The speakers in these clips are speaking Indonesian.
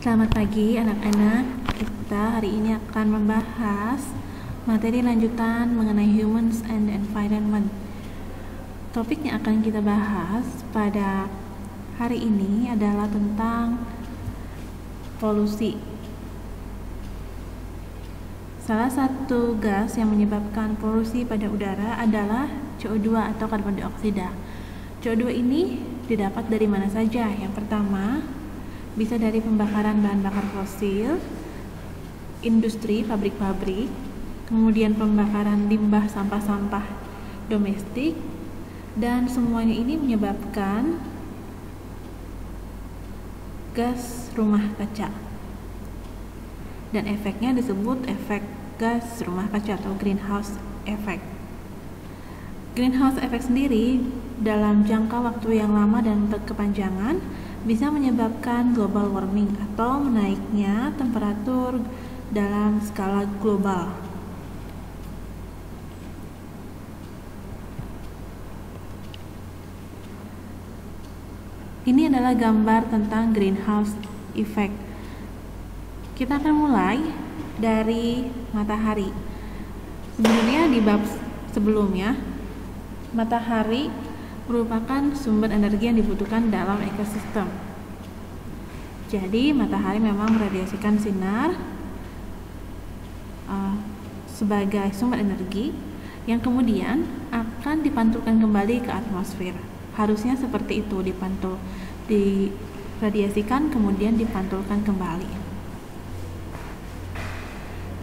Selamat pagi anak-anak. Kita hari ini akan membahas materi lanjutan mengenai humans and environment. Topik yang akan kita bahas pada hari ini adalah tentang polusi. Salah satu gas yang menyebabkan polusi pada udara adalah CO2 atau karbon dioksida. CO2 ini didapat dari mana saja? Yang pertama, bisa dari pembakaran bahan bakar fosil, industri, pabrik-pabrik, kemudian pembakaran limbah sampah-sampah domestik, dan semuanya ini menyebabkan gas rumah kaca. Dan efeknya disebut efek gas rumah kaca atau greenhouse effect. Greenhouse effect sendiri dalam jangka waktu yang lama dan berkepanjangan bisa menyebabkan global warming atau menaiknya temperatur dalam skala global. Ini adalah gambar tentang greenhouse effect. Kita akan mulai dari matahari. Sebenarnya di bab sebelumnya, matahari merupakan sumber energi yang dibutuhkan dalam ekosistem. Jadi matahari memang meradiasikan sinar sebagai sumber energi yang kemudian akan dipantulkan kembali ke atmosfer. Harusnya seperti itu, diradiasikan kemudian dipantulkan kembali.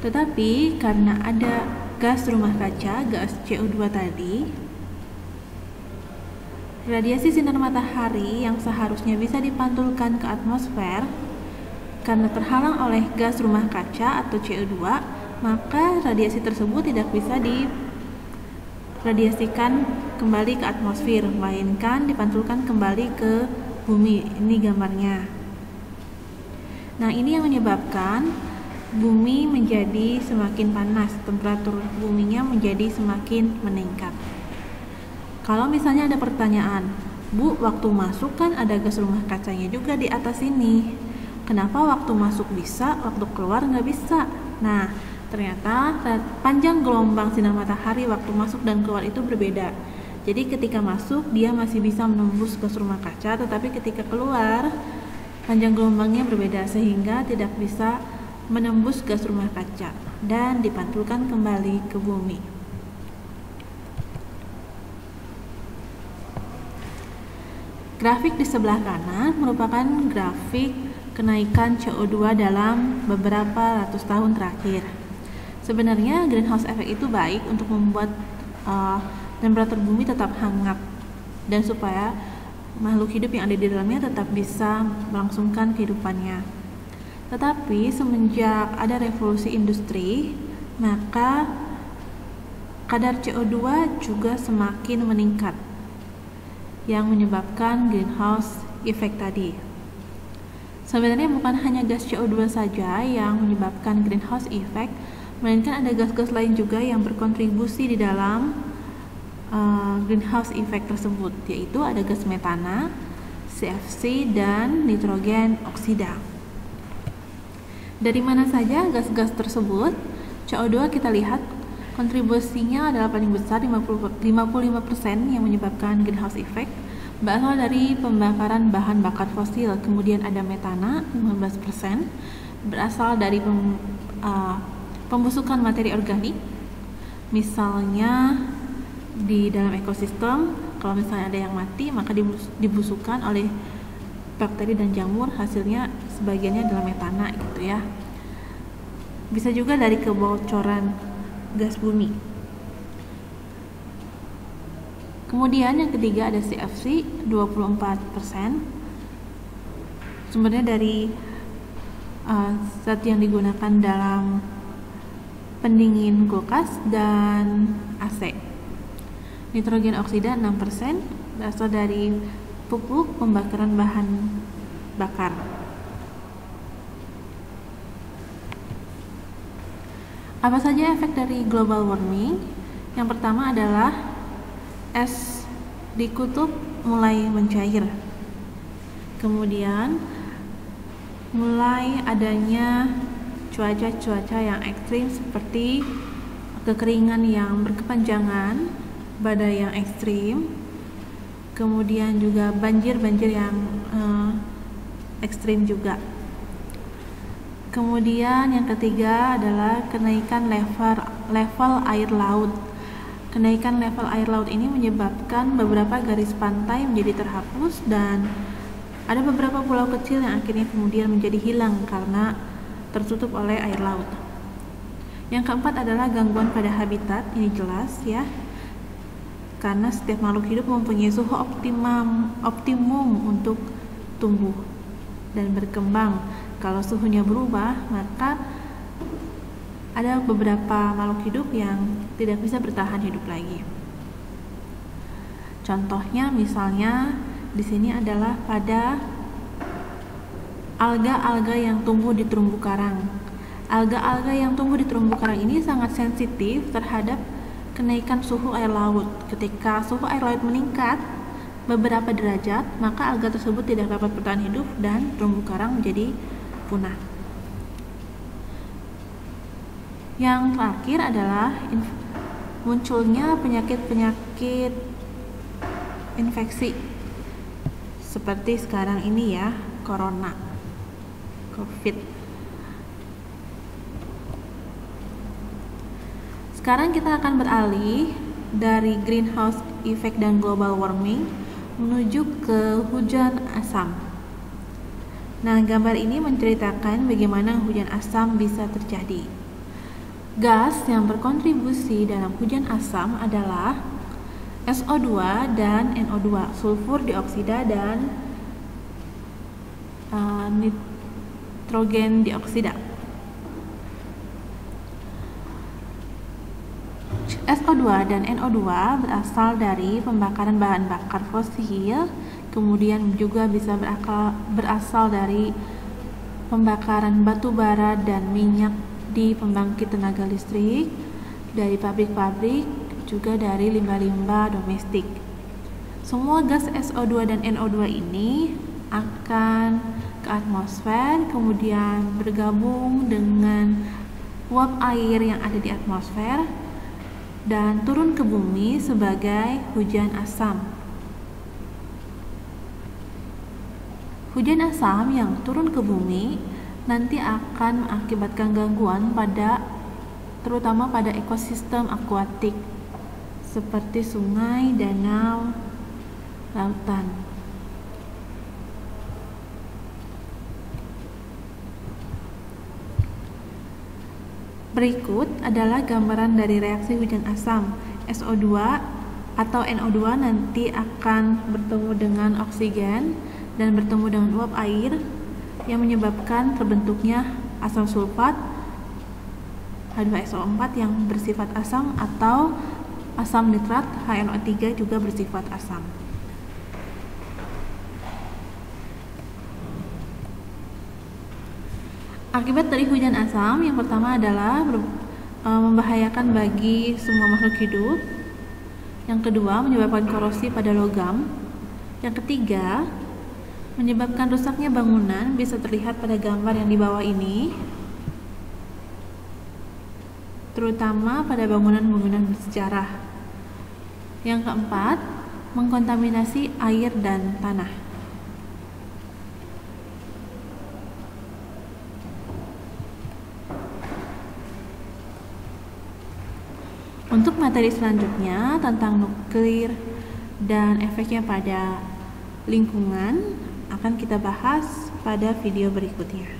Tetapi karena ada gas rumah kaca, gas CO2 tadi, radiasi sinar matahari yang seharusnya bisa dipantulkan ke atmosfer karena terhalang oleh gas rumah kaca atau CO2, maka radiasi tersebut tidak bisa diradiasikan kembali ke atmosfer, melainkan dipantulkan kembali ke bumi. Ini gambarnya. Nah, ini yang menyebabkan bumi menjadi semakin panas, temperatur buminya menjadi semakin meningkat. Kalau misalnya ada pertanyaan, Bu, waktu masuk kan ada gas rumah kacanya juga di atas ini. Kenapa waktu masuk bisa, waktu keluar nggak bisa? Nah, ternyata panjang gelombang sinar matahari waktu masuk dan keluar itu berbeda. Jadi ketika masuk dia masih bisa menembus gas rumah kaca, tetapi ketika keluar panjang gelombangnya berbeda sehingga tidak bisa menembus gas rumah kaca dan dipantulkan kembali ke bumi. Grafik di sebelah kanan merupakan grafik kenaikan CO2 dalam beberapa ratus tahun terakhir. Sebenarnya greenhouse effect itu baik untuk membuat temperatur bumi tetap hangat dan supaya makhluk hidup yang ada di dalamnya tetap bisa melangsungkan kehidupannya. Tetapi semenjak ada revolusi industri, maka kadar CO2 juga semakin meningkat, yang menyebabkan greenhouse effect tadi. Sebenarnya bukan hanya gas CO2 saja yang menyebabkan greenhouse effect, melainkan ada gas-gas lain juga yang berkontribusi di dalam greenhouse effect tersebut, yaitu ada gas metana, CFC, dan nitrogen oksida. Dari mana saja gas-gas tersebut? CO2 kita lihat kontribusinya adalah paling besar, 55% yang menyebabkan greenhouse effect berasal dari pembakaran bahan bakar fosil. Kemudian ada metana 15%, berasal dari pembusukan materi organik. Misalnya di dalam ekosistem, kalau misalnya ada yang mati maka dibusukkan oleh bakteri dan jamur, hasilnya sebagiannya adalah metana gitu ya. Bisa juga dari kebocoran gas bumi. Kemudian yang ketiga ada CFC 24%. Sumbernya dari zat yang digunakan dalam pendingin kulkas dan AC. Nitrogen oksida 6%, berasal dari pupuk pembakaran bahan bakar. Apa saja efek dari global warming? Yang pertama adalah es di kutub mulai mencair. Kemudian mulai adanya cuaca-cuaca yang ekstrim seperti kekeringan yang berkepanjangan, badai yang ekstrim, kemudian juga banjir-banjir yang ekstrim juga. Kemudian yang ketiga adalah kenaikan level air laut. Kenaikan level air laut ini menyebabkan beberapa garis pantai menjadi terhapus dan ada beberapa pulau kecil yang akhirnya kemudian menjadi hilang karena tertutup oleh air laut. Yang keempat adalah gangguan pada habitat. Ini jelas ya, karena setiap makhluk hidup mempunyai suhu optimum untuk tumbuh dan berkembang. Kalau suhunya berubah, maka ada beberapa makhluk hidup yang tidak bisa bertahan hidup lagi. Contohnya misalnya di sini adalah pada alga-alga yang tumbuh di terumbu karang. Alga-alga yang tumbuh di terumbu karang ini sangat sensitif terhadap kenaikan suhu air laut. Ketika suhu air laut meningkat beberapa derajat, maka alga tersebut tidak dapat bertahan hidup dan terumbu karang menjadi punah. Yang terakhir adalah munculnya penyakit-penyakit infeksi seperti sekarang ini ya, corona, COVID. Sekarang kita akan beralih dari greenhouse effect dan global warming menuju ke hujan asam. Nah, gambar ini menceritakan bagaimana hujan asam bisa terjadi. Gas yang berkontribusi dalam hujan asam adalah SO2 dan NO2, sulfur dioksida dan nitrogen dioksida. SO2 dan NO2 berasal dari pembakaran bahan bakar fosil, kemudian juga bisa berasal dari pembakaran batu bara dan minyak di pembangkit tenaga listrik, dari pabrik-pabrik, juga dari limbah-limbah domestik. Semua gas SO2 dan NO2 ini akan ke atmosfer, kemudian bergabung dengan uap air yang ada di atmosfer dan turun ke bumi sebagai hujan asam. Hujan asam yang turun ke bumi nanti akan mengakibatkan gangguan terutama pada ekosistem akuatik seperti sungai, danau, lautan. Berikut adalah gambaran dari reaksi hujan asam. SO2 atau NO2 nanti akan bertemu dengan oksigen dan bertemu dengan uap air yang menyebabkan terbentuknya asam sulfat H2SO4 yang bersifat asam, atau asam nitrat HNO3 juga bersifat asam. Akibat dari hujan asam yang pertama adalah membahayakan bagi semua makhluk hidup. Yang kedua, menyebabkan korosi pada logam. Yang ketiga, menyebabkan rusaknya bangunan, bisa terlihat pada gambar yang di bawah ini, terutama pada bangunan-bangunan bersejarah. Yang keempat, mengkontaminasi air dan tanah. Untuk materi selanjutnya tentang nuklir dan efeknya pada lingkungan akan kita bahas pada video berikutnya.